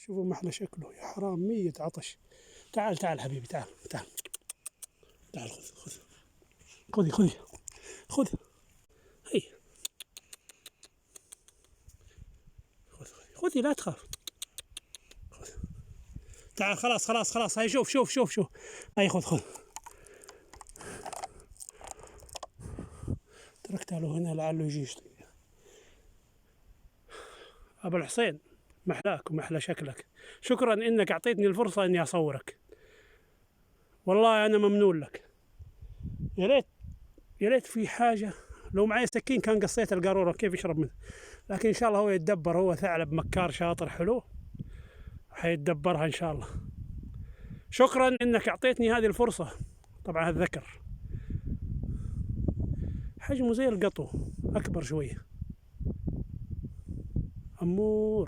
شوفوا ما أحلى شكله، يا حرام ميت عطش. تعال تعال حبيبي، تعال تعال تعال، خذ هي، خذي لا تخاف. خذ. تعال خلاص هاي، شوف هاي خذ. تركتها له هنا لعله يجي يشتري. أبو الحسين، محلاك ومحلى شكلك، شكرا إنك أعطيتني الفرصة إني أصورك، والله أنا ممنون لك. يا ريت في حاجة، لو معي سكين كان قصيت القارورة كيف يشرب منه، لكن إن شاء الله هو يتدبر، هو ثعلب مكار شاطر حلو، حيتدبرها إن شاء الله. شكرا إنك أعطيتني هذه الفرصة. طبعا الذكر حجمه زي القطو، أكبر شوية، أمور.